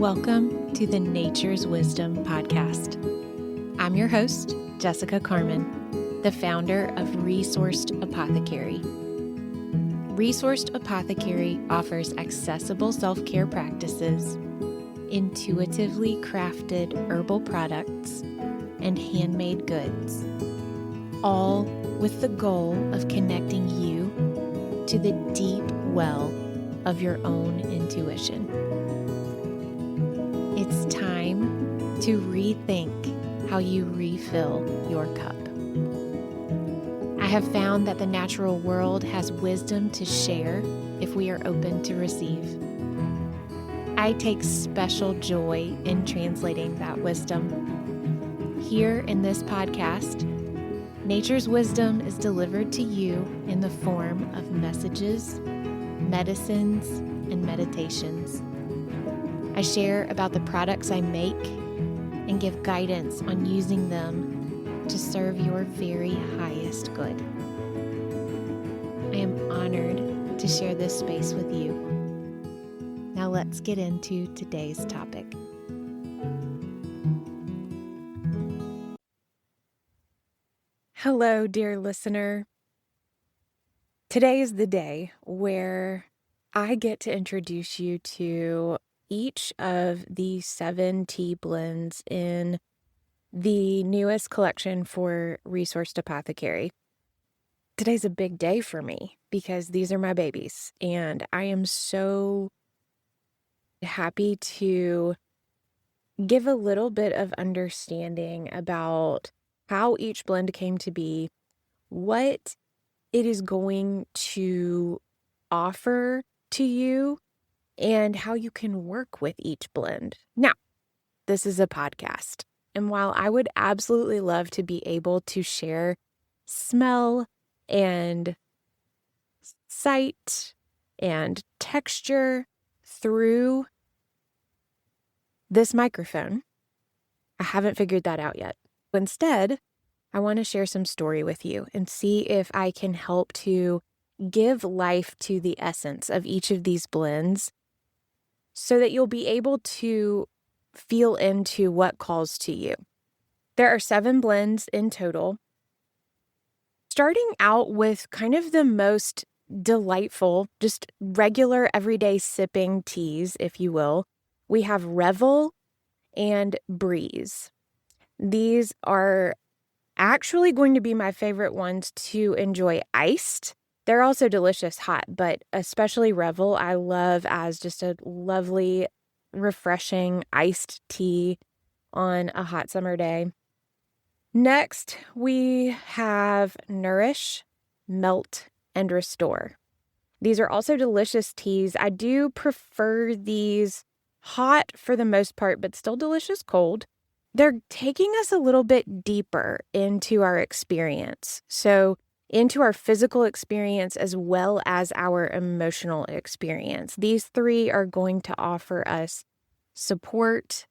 Welcome to the Nature's Wisdom podcast. I'm your host, Jessica Carmon, the founder of ReSourced Apothecary. ReSourced Apothecary offers accessible self-care practices, intuitively crafted herbal products, and handmade goods, all with the goal of connecting you to the deep well of your own intuition. It's time to rethink how you refill your cup. I have found that the natural world has wisdom to share if we are open to receive. I take special joy in translating that wisdom. Here in this podcast, Nature's Wisdom is delivered to you in the form of messages, medicines, and meditations. I share about the products I make and give guidance on using them to serve your very highest good. I am honored to share this space with you. Now let's get into today's topic. Hello, dear listener. Today is the day where I get to introduce you to each of the 7 tea blends in the newest collection for ReSourced Apothecary. Today's a big day for me because these are my babies, and I am so happy to give a little bit of understanding about how each blend came to be, what it is going to offer to you, and how you can work with each blend. Now, this is a podcast, and while I would absolutely love to be able to share smell and sight and texture through this microphone, I haven't figured that out yet. Instead, I want to share some story with you and see if I can help to give life to the essence of each of these blends so that you'll be able to feel into what calls to you. There are 7 blends in total. Starting out with kind of the most delightful, just regular everyday sipping teas, if you will, we have Revel and Breeze. These are actually going to be my favorite ones to enjoy iced. They're also delicious hot, but especially Revel I love as just a lovely, refreshing iced tea on a hot summer day. Next, we have Nourish, Melt, and Restore. These are also delicious teas. I do prefer these hot for the most part, but still delicious cold. They're taking us a little bit deeper into our experience. So into our physical experience as well as our emotional experience. These 3 are going to offer us support.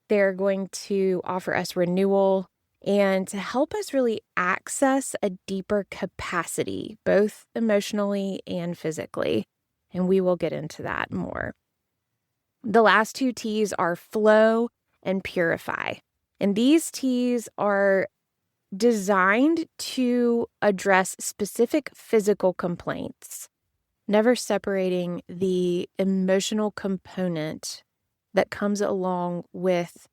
They're going to offer us renewal and to help us really access a deeper capacity, both emotionally and physically. And we will get into that more. The last 2 teas are Flow and Purify. And these teas are designed to address specific physical complaints, never separating the emotional component that comes along with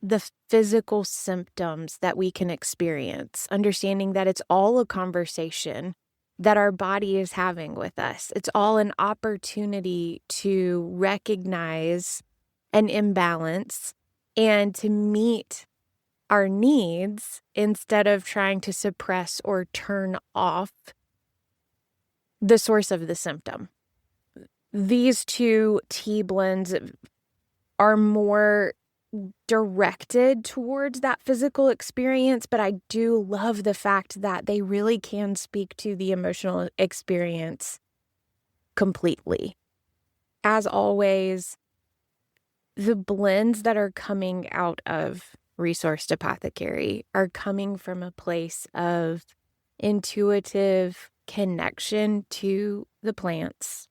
the physical symptoms that we can experience, understanding that it's all a conversation that our body is having with us. It's all an opportunity to recognize an imbalance and to meet our needs instead of trying to suppress or turn off the source of the symptom. These 2 tea blends are more directed towards that physical experience, but I do love the fact that they really can speak to the emotional experience completely. As always, the blends that are coming out of ReSourced Apothecary are coming from a place of intuitive connection to the plants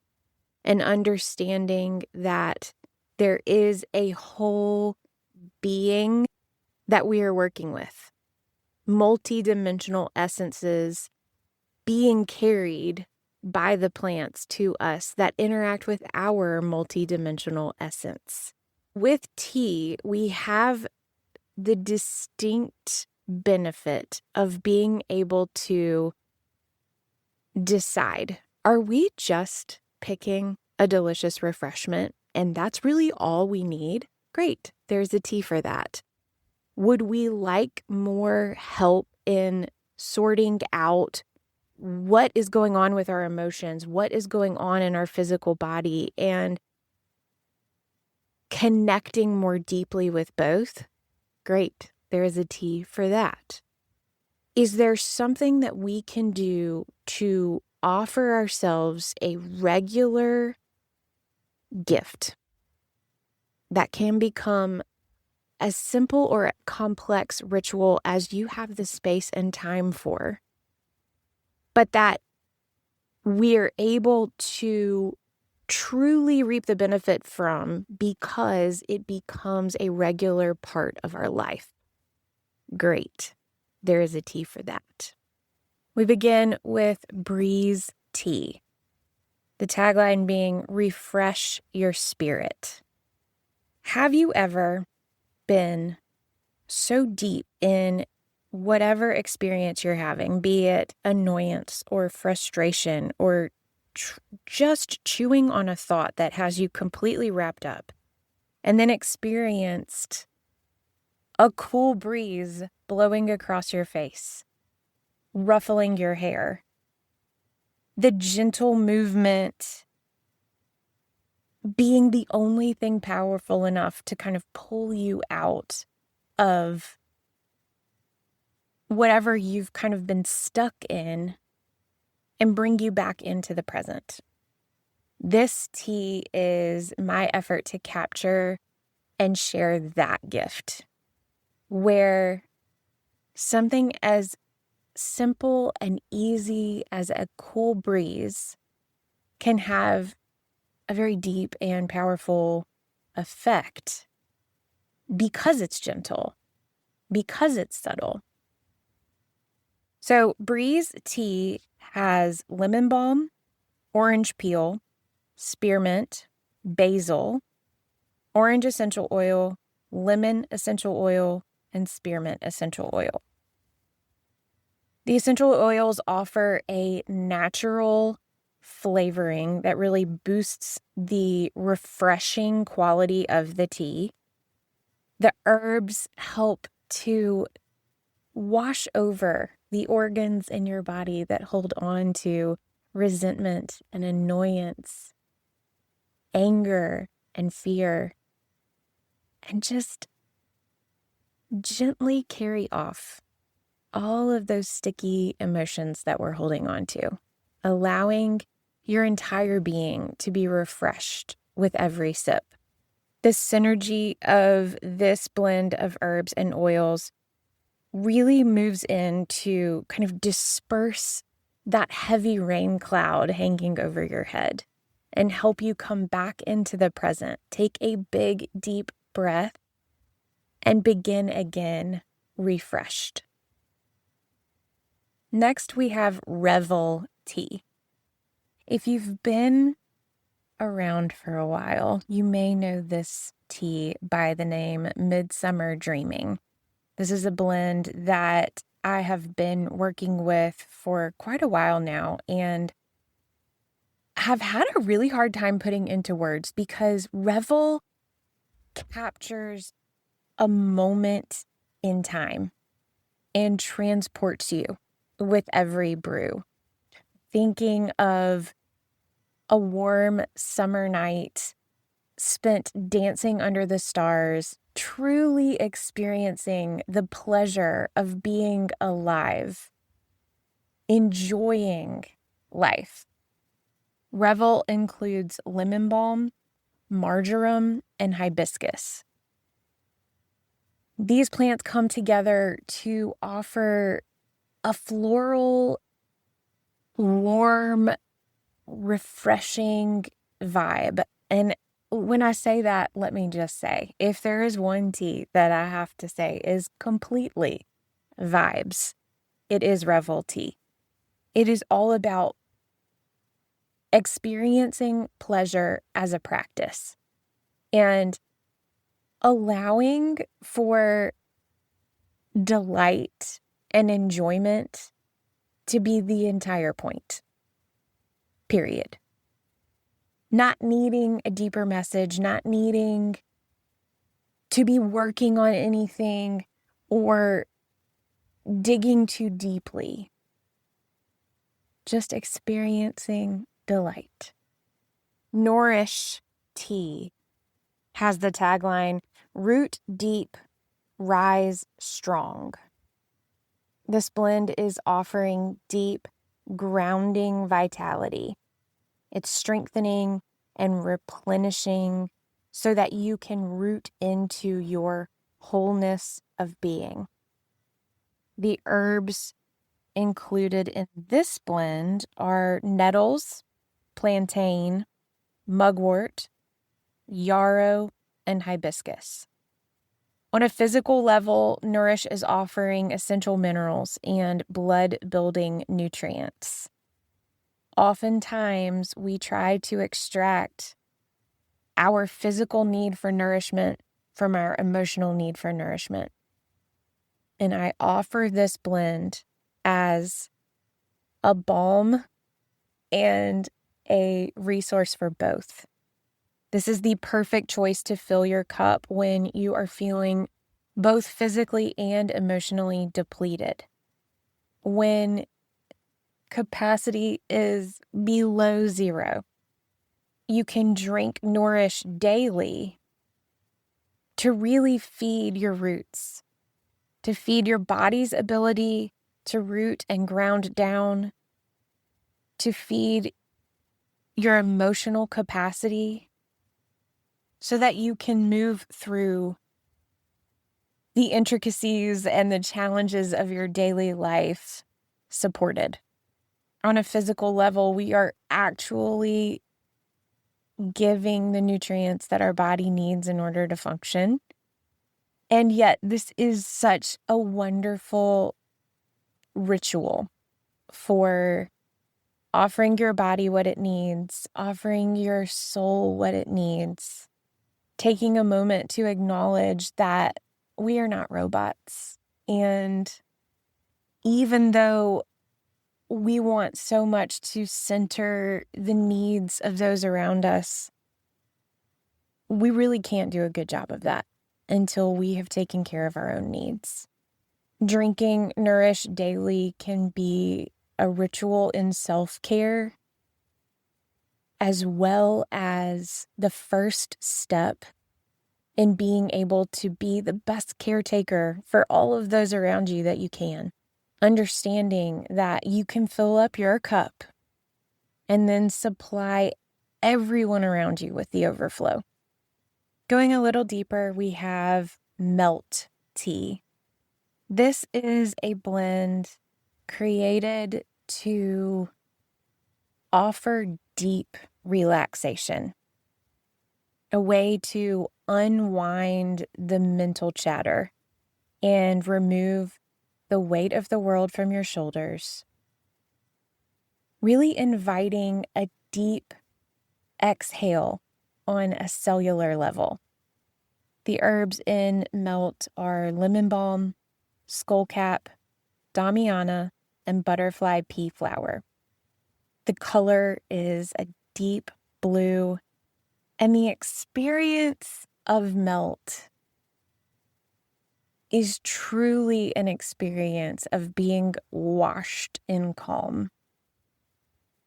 and understanding that There is a whole being that we are working with, multidimensional essences being carried by the plants to us that interact with our multidimensional essence. With tea, we have the distinct benefit of being able to decide, are we just picking a delicious refreshment and that's really all we need? Great, there's a tea for that. Would we like more help in sorting out what is going on with our emotions, what is going on in our physical body, and connecting more deeply with both? Great, there is a tea for that. Is there something that we can do to offer ourselves a regular gift that can become as simple or complex ritual as you have the space and time for, but that we're able to truly reap the benefit from because it becomes a regular part of our life? Great. There is a tea for that. We begin with Breeze Tea. The tagline being, refresh your spirit. Have you ever been so deep in whatever experience you're having, be it annoyance or frustration or just chewing on a thought that has you completely wrapped up, and then experienced a cool breeze blowing across your face, ruffling your hair, the gentle movement being the only thing powerful enough to kind of pull you out of whatever you've kind of been stuck in and bring you back into the present? This tea is my effort to capture and share that gift, where something as simple and easy as a cool breeze can have a very deep and powerful effect because it's gentle, because it's subtle. So Breeze Tea has lemon balm, orange peel, spearmint, basil, orange essential oil, lemon essential oil, and spearmint essential oil. The essential oils offer a natural flavoring that really boosts the refreshing quality of the tea. The herbs help to wash over the organs in your body that hold on to resentment and annoyance, anger and fear, and just gently carry off all of those sticky emotions that we're holding on to, allowing your entire being to be refreshed with every sip. The synergy of this blend of herbs and oils really moves in to kind of disperse that heavy rain cloud hanging over your head and help you come back into the present. Take a big, deep breath and begin again refreshed. Next, we have Revel Tea. If you've been around for a while, you may know this tea by the name Midsummer Dreaming. This is a blend that I have been working with for quite a while now and have had a really hard time putting into words because Revel captures a moment in time and transports you with every brew. Thinking of a warm summer night spent dancing under the stars, truly experiencing the pleasure of being alive, enjoying life. Revel includes lemon balm, marjoram, and hibiscus. These plants come together to offer a floral, warm, refreshing vibe. And when I say that, let me just say, if there is one tea that I have to say is completely vibes, it is Revel tea. It is all about experiencing pleasure as a practice and allowing for delight and enjoyment to be the entire point, period. Not needing a deeper message, not needing to be working on anything or digging too deeply, just experiencing delight. Nourish Tea has the tagline, root deep, rise strong. This blend is offering deep, grounding vitality. It's strengthening and replenishing so that you can root into your wholeness of being. The herbs included in this blend are nettles, plantain, mugwort, yarrow, and hibiscus. On a physical level, Nourish is offering essential minerals and blood-building nutrients. Oftentimes, we try to extract our physical need for nourishment from our emotional need for nourishment. And I offer this blend as a balm and a resource for both. This is the perfect choice to fill your cup when you are feeling both physically and emotionally depleted. When capacity is below zero, you can drink Nourish daily to really feed your roots, to feed your body's ability to root and ground down, to feed your emotional capacity so that you can move through the intricacies and the challenges of your daily life supported. On a physical level, we are actually giving the nutrients that our body needs in order to function. And yet, this is such a wonderful ritual for offering your body what it needs, offering your soul what it needs, taking a moment to acknowledge that we are not robots. And even though we want so much to center the needs of those around us, we really can't do a good job of that until we have taken care of our own needs. Drinking Nourish daily can be a ritual in self-care, as well as the first step in being able to be the best caretaker for all of those around you that you can. Understanding that you can fill up your cup and then supply everyone around you with the overflow. Going a little deeper, we have Melt Tea. This is a blend created to offer deep relaxation, a way to unwind the mental chatter and remove the weight of the world from your shoulders, really inviting a deep exhale on a cellular level. The herbs in Melt are lemon balm, skullcap, damiana, and butterfly pea flower. The color is a deep blue, and the experience of Melt is truly an experience of being washed in calm.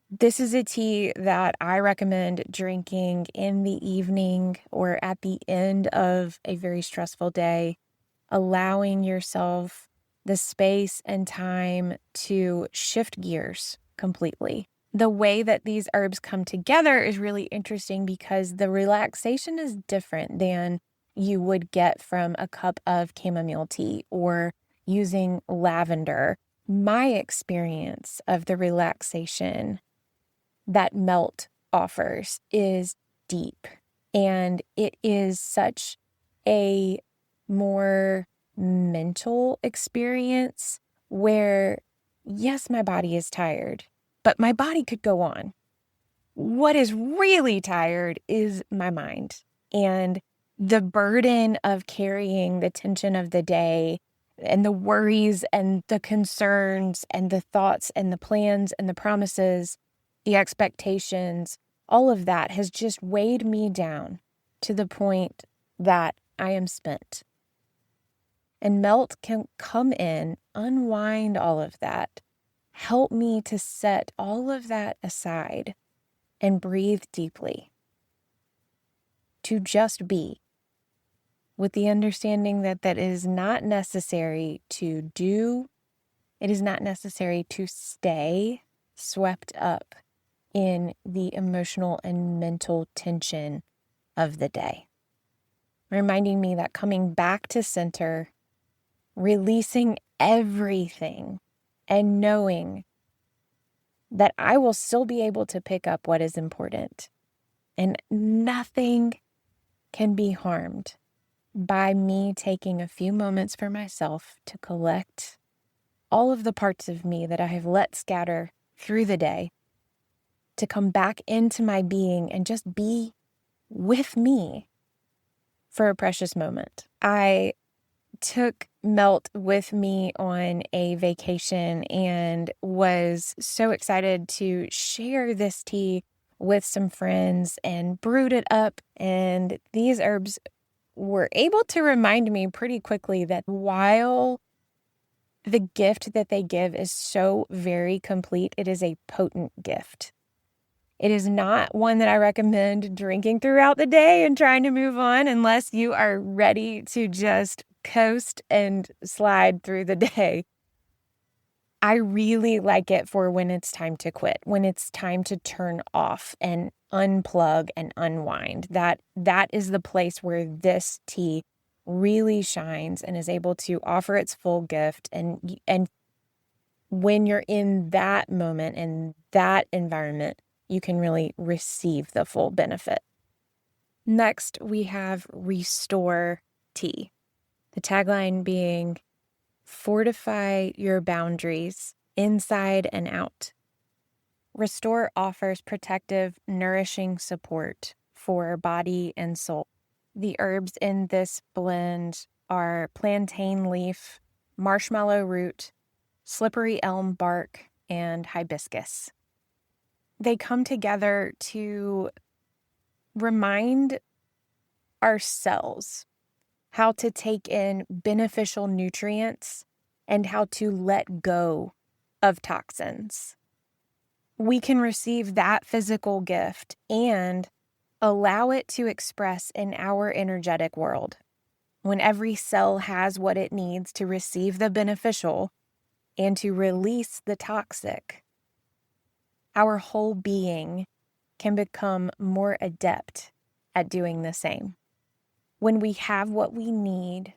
This is a tea that I recommend drinking in the evening or at the end of a very stressful day, allowing yourself the space and time to shift gears completely. The way that these herbs come together is really interesting because the relaxation is different than you would get from a cup of chamomile tea or using lavender. My experience of the relaxation that Melt offers is deep. And it is such a more mental experience where, yes, my body is tired, but my body could go on. What is really tired is my mind. And the burden of carrying the tension of the day and the worries and the concerns and the thoughts and the plans and the promises, the expectations, all of that has just weighed me down to the point that I am spent. And melt can come in, unwind all of that, help me to set all of that aside and breathe deeply, to just be, with the understanding that that is not necessary to do. It is not necessary to stay swept up in the emotional and mental tension of the day. Reminding me that coming back to center, releasing everything, and knowing that I will still be able to pick up what is important. And nothing can be harmed by me taking a few moments for myself to collect all of the parts of me that I have let scatter through the day, to come back into my being and just be with me for a precious moment. I took Melt with me on a vacation and was so excited to share this tea with some friends and brewed it up. And these herbs were able to remind me pretty quickly that while the gift that they give is so very complete, it is a potent gift. It is not one that I recommend drinking throughout the day and trying to move on unless you are ready to just coast and slide through the day. I really like it for when it's time to quit, when it's time to turn off and unplug and unwind. That is the place where this tea really shines and is able to offer its full gift. And when you're in that moment and that environment, you can really receive the full benefit. Next, we have Restore Tea. The tagline being, fortify your boundaries inside and out. Restore offers protective, nourishing support for body and soul. The herbs in this blend are plantain leaf, marshmallow root, slippery elm bark, and hibiscus. They come together to remind our cells how to take in beneficial nutrients and how to let go of toxins. We can receive that physical gift and allow it to express in our energetic world. When every cell has what it needs to receive the beneficial and to release the toxic, our whole being can become more adept at doing the same. When we have what we need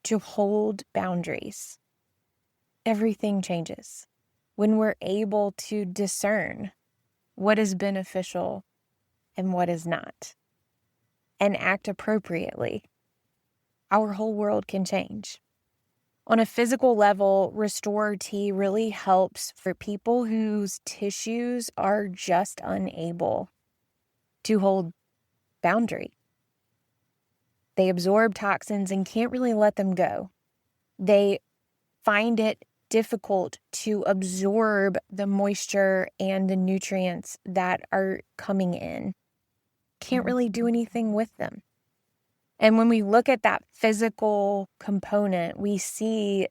to hold boundaries, everything changes. When we're able to discern what is beneficial and what is not, and act appropriately, our whole world can change. On a physical level, Restore Tea really helps for people whose tissues are just unable to hold boundary. They absorb toxins and can't really let them go. They find it difficult to absorb the moisture and the nutrients that are coming in. Can't really do anything with them. And when we look at that physical component, we see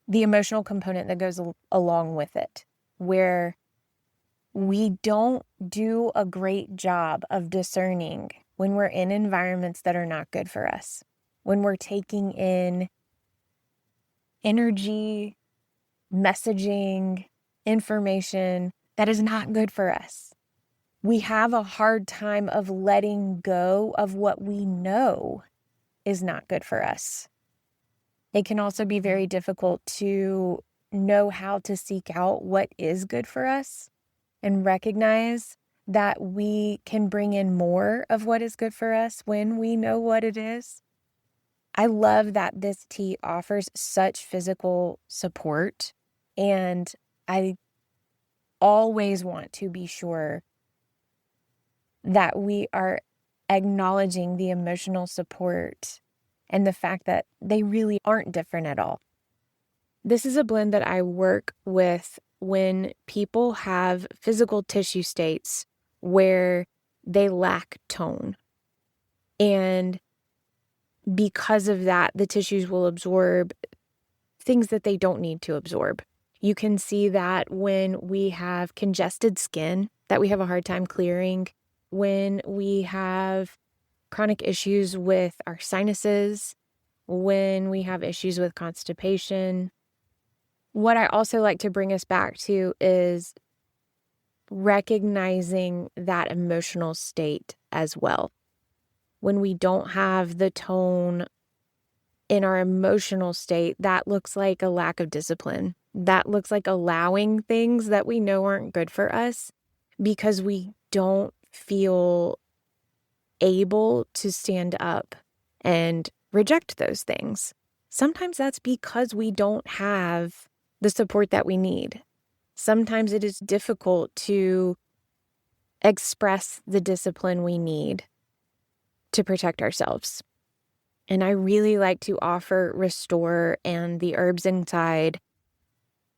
the emotional component that goes along with it, where we don't do a great job of discerning when we're in environments that are not good for us, when we're taking in energy, messaging, information that is not good for us. We have a hard time of letting go of what we know is not good for us. It can also be very difficult to know how to seek out what is good for us and recognize that we can bring in more of what is good for us when we know what it is. I love that this tea offers such physical support, and I always want to be sure that we are acknowledging the emotional support and the fact that they really aren't different at all. This is a blend that I work with when people have physical tissue states where they lack tone. And because of that, the tissues will absorb things that they don't need to absorb. You can see that when we have congested skin that we have a hard time clearing, when we have chronic issues with our sinuses, when we have issues with constipation. What I also like to bring us back to is recognizing that emotional state as well. When we don't have the tone in our emotional state, that looks like a lack of discipline. That looks like allowing things that we know aren't good for us because we don't feel able to stand up and reject those things. Sometimes that's because we don't have the support that we need. Sometimes it is difficult to express the discipline we need to protect ourselves. And I really like to offer Restore and the herbs inside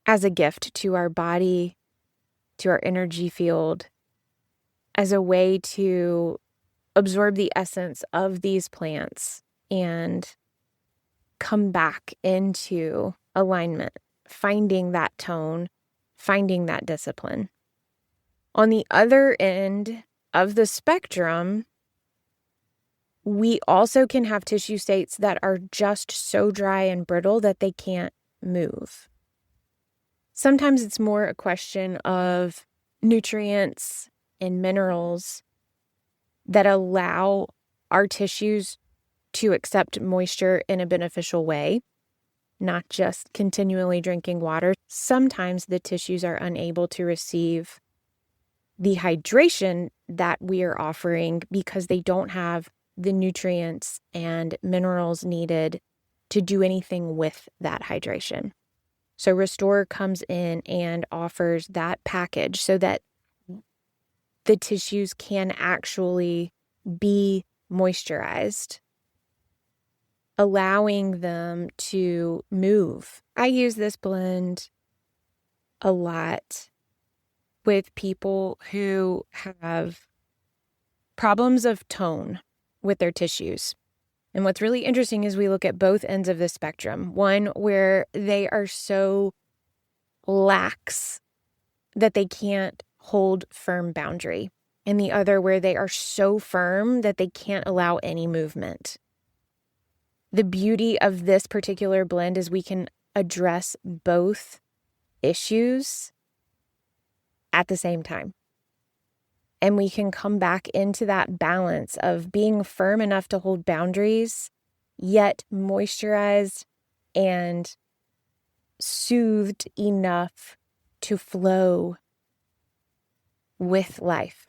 as a gift to our body, to our energy field, as a way to absorb the essence of these plants and come back into alignment, finding that tone, finding that discipline. On the other end of the spectrum, we also can have tissue states that are just so dry and brittle that they can't move. Sometimes it's more a question of nutrients and minerals that allow our tissues to accept moisture in a beneficial way, not just continually drinking water. Sometimes the tissues are unable to receive the hydration that we are offering because they don't have the nutrients and minerals needed to do anything with that hydration. So Restore comes in and offers that package so that the tissues can actually be moisturized, allowing them to move. I use this blend a lot with people who have problems of tone with their tissues. And what's really interesting is we look at both ends of the spectrum. One where they are so lax that they can't hold firm boundary, and the other where they are so firm that they can't allow any movement. The beauty of this particular blend is we can address both issues at the same time. And we can come back into that balance of being firm enough to hold boundaries, yet moisturized and soothed enough to flow with life.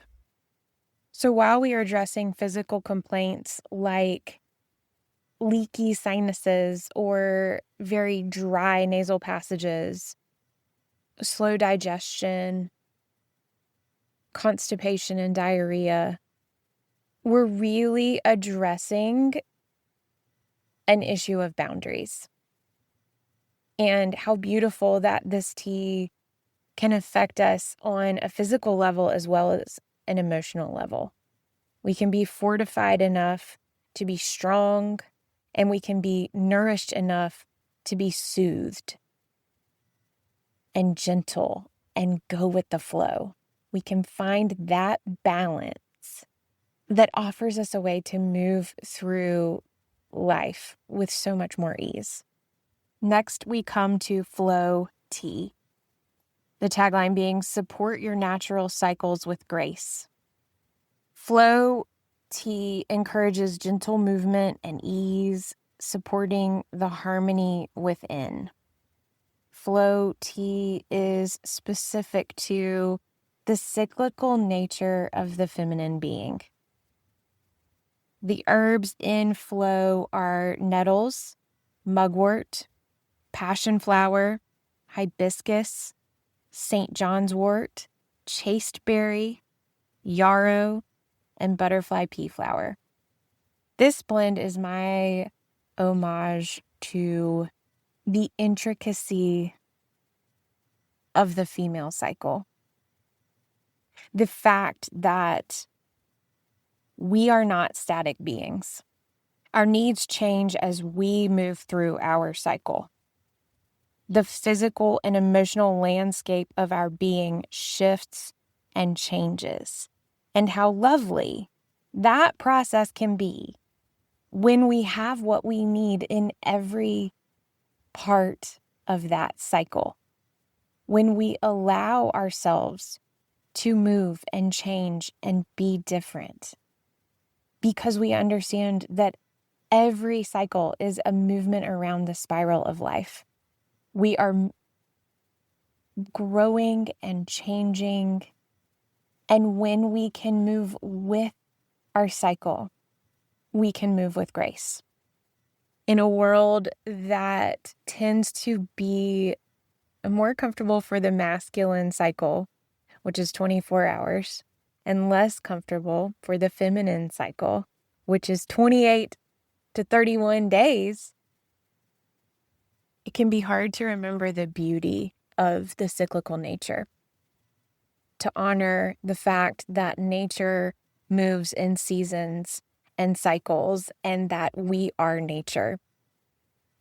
So while we are addressing physical complaints like leaky sinuses or very dry nasal passages, slow digestion, constipation and diarrhea, we're really addressing an issue of boundaries. And how beautiful that this tea can affect us on a physical level as well as an emotional level. We can be fortified enough to be strong, and we can be nourished enough to be soothed and gentle and go with the flow. We can find that balance that offers us a way to move through life with so much more ease. Next, we come to Flow Tea. The tagline being, support your natural cycles with grace. Flow Tea encourages gentle movement and ease, supporting the harmony within. Flow Tea is specific to the cyclical nature of the feminine being. The herbs in flow are nettles, mugwort, passion flower, hibiscus, St. John's wort, chasteberry, yarrow, and butterfly pea flower. This blend is my homage to the intricacy of the female cycle. The fact that we are not static beings. Our needs change as we move through our cycle. The physical and emotional landscape of our being shifts and changes. And how lovely that process can be when we have what we need in every part of that cycle. When we allow ourselves to move and change and be different. Because we understand that every cycle is a movement around the spiral of life. We are growing and changing. And when we can move with our cycle, we can move with grace. In a world that tends to be more comfortable for the masculine cycle, which is 24 hours, and less comfortable for the feminine cycle, which is 28 to 31 days, it can be hard to remember the beauty of the cyclical nature, to honor the fact that nature moves in seasons and cycles, and that we are nature.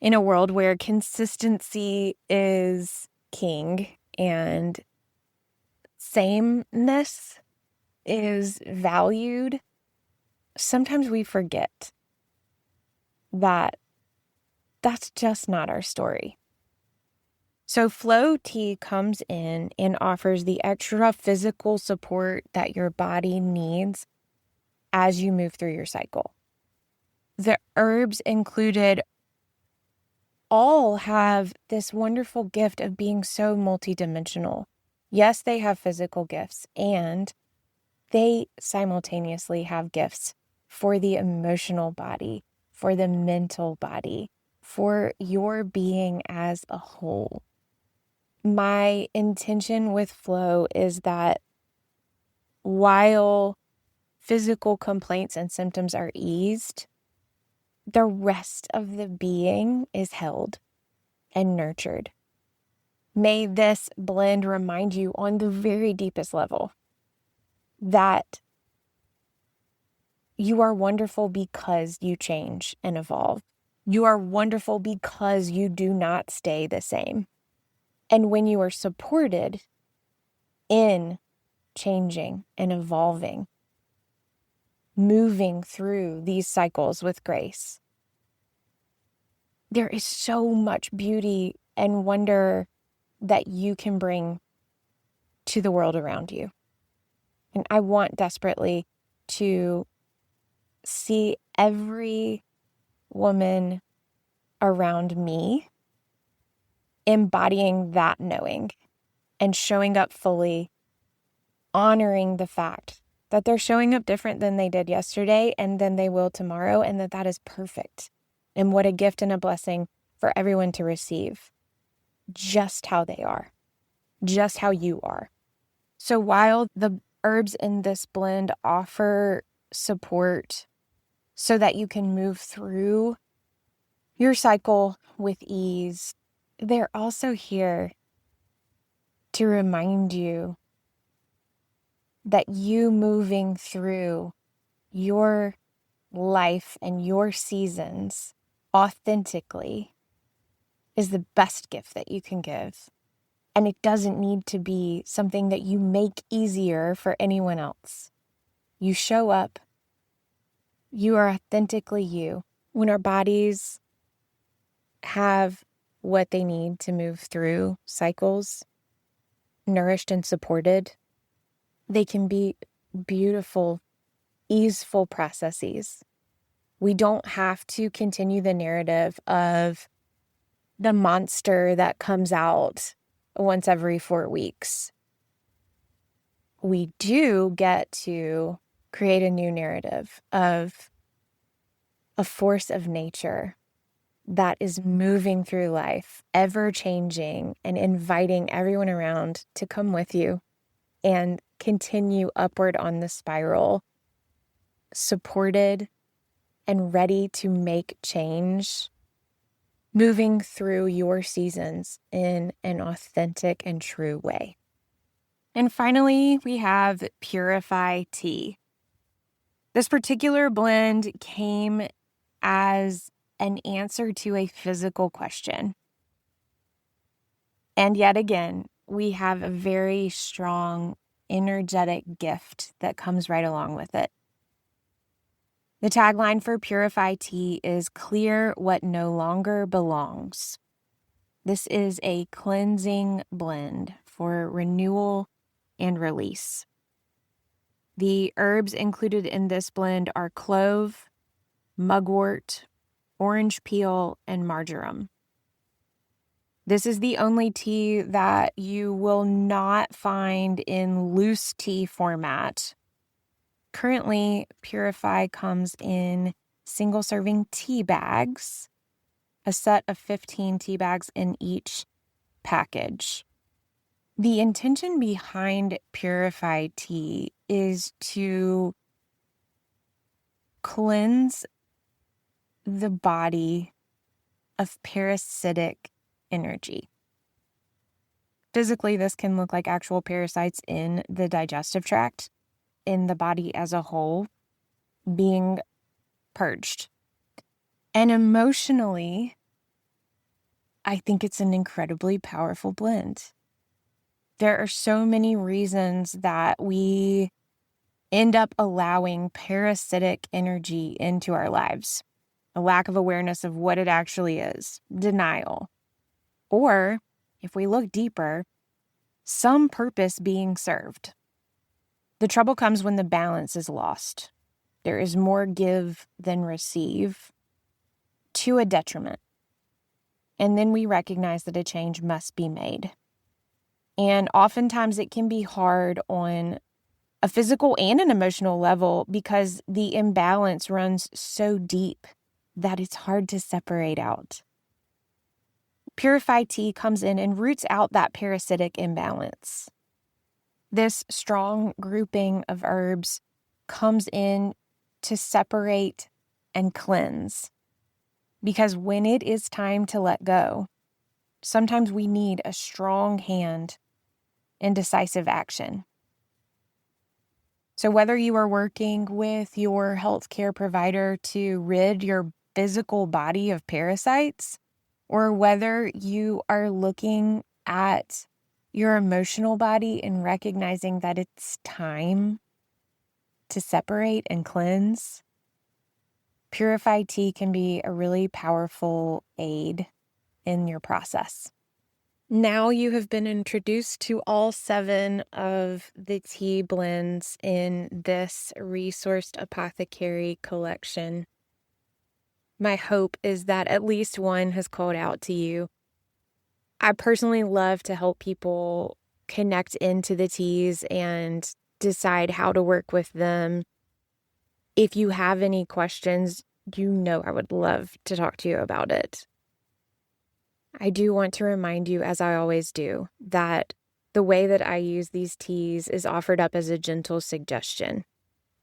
In a world where consistency is king and sameness is valued, sometimes we forget that that's just not our story. So Flow Tea comes in and offers the extra physical support that your body needs as you move through your cycle. The herbs included all have this wonderful gift of being so multidimensional. Yes, they have physical gifts, and they simultaneously have gifts for the emotional body, for the mental body, for your being as a whole. My intention with Flow is that while physical complaints and symptoms are eased, the rest of the being is held and nurtured. May this blend remind you on the very deepest level that you are wonderful because you change and evolve. You are wonderful because you do not stay the same. And when you are supported in changing and evolving, moving through these cycles with grace, there is so much beauty and wonder that you can bring to the world around you. And I want desperately to see every woman around me embodying that knowing and showing up fully, honoring the fact that they're showing up different than they did yesterday and than they will tomorrow, and that is perfect. And what a gift and a blessing for everyone to receive, just how they are, just how you are. So while the herbs in this blend offer support so that you can move through your cycle with ease, they're also here to remind you that you moving through your life and your seasons authentically is the best gift that you can give. And it doesn't need to be something that you make easier for anyone else. You show up. You are authentically you. When our bodies have what they need to move through cycles, nourished and supported, they can be beautiful, easeful processes. We don't have to continue the narrative of the monster that comes out once every 4 weeks. we do get to create a new narrative of a force of nature that is moving through life, ever changing, and inviting everyone around to come with you and continue upward on the spiral, supported and ready to make change, moving through your seasons in an authentic and true way. And finally, we have Purify Tea. This particular blend came as an answer to a physical question. And yet again, we have a very strong energetic gift that comes right along with it. The tagline for Purify Tea is "Clear what no longer belongs." This is a cleansing blend for renewal and release. The herbs included in this blend are clove, mugwort, orange peel, and marjoram. This is the only tea that you will not find in loose tea format. Currently, Purify comes in single-serving tea bags, a set of 15 tea bags in each package. The intention behind Purify Tea is to cleanse the body of parasitic energy. Physically, this can look like actual parasites in the digestive tract, in the body as a whole, being purged. And emotionally, I think it's an incredibly powerful blend. There are so many reasons that we end up allowing parasitic energy into our lives. A lack of awareness of what it actually is, denial. Or, if we look deeper, some purpose being served. The trouble comes when the balance is lost. There is more give than receive, to a detriment. And then we recognize that a change must be made. And oftentimes it can be hard on a physical and an emotional level because the imbalance runs so deep that it's hard to separate out. Purify Tea comes in and roots out that parasitic imbalance. This strong grouping of herbs comes in to separate and cleanse. Because when it is time to let go, sometimes we need a strong hand and decisive action. So whether you are working with your healthcare provider to rid your physical body of parasites, or whether you are looking at your emotional body and recognizing that it's time to separate and cleanse, Purify Tea can be a really powerful aid in your process. Now you have been introduced to all 7 of the tea blends in this ReSourced Apothecary collection. My hope is that at least one has called out to you. I personally love to help people connect into the teas and decide how to work with them. If you have any questions, I would love to talk to you about it. I do want to remind you, as I always do, that the way that I use these teas is offered up as a gentle suggestion.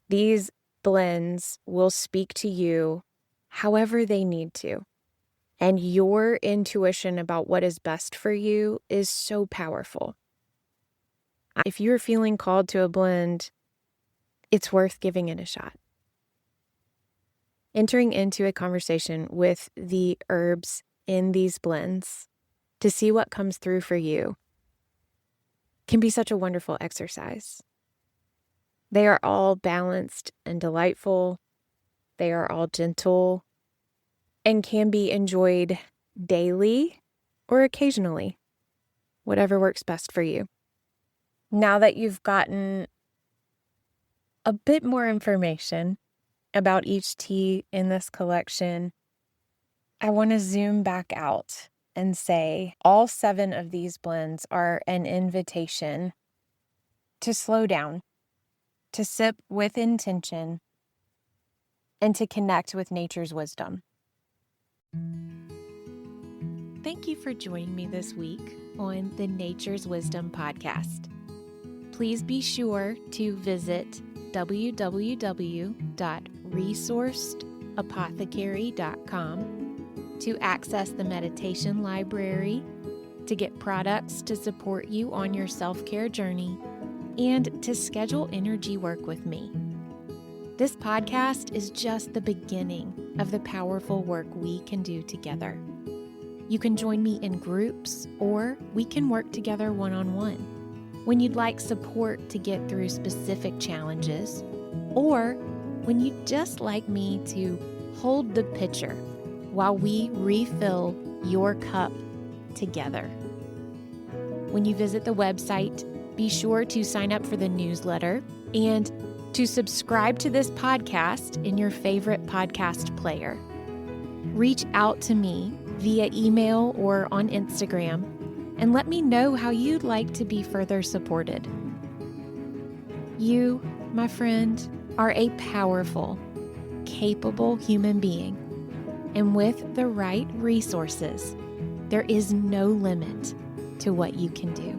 These blends will speak to you however they need to. And your intuition about what is best for you is so powerful. If you're feeling called to a blend, it's worth giving it a shot. Entering into a conversation with the herbs in these blends to see what comes through for you can be such a wonderful exercise. They are all balanced and delightful. They are all gentle and can be enjoyed daily or occasionally, whatever works best for you. Now that you've gotten a bit more information about each tea in this collection, I want to zoom back out and say all 7 of these blends are an invitation to slow down, to sip with intention, and to connect with nature's wisdom. Thank you for joining me this week on the Nature's Wisdom podcast. Please be sure to visit www.resourcedapothecary.com to access the meditation library, to get products to support you on your self-care journey, and to schedule energy work with me. This podcast is just the beginning of the powerful work we can do together. You can join me in groups, or we can work together one-on-one. When you'd like support to get through specific challenges, or when you'd just like me to hold the pitcher while we refill your cup together. When you visit the website, be sure to sign up for the newsletter and to subscribe to this podcast in your favorite podcast player. Reach out to me via email or on Instagram and let me know how you'd like to be further supported. You, my friend, are a powerful, capable human being, and with the right resources, there is no limit to what you can do.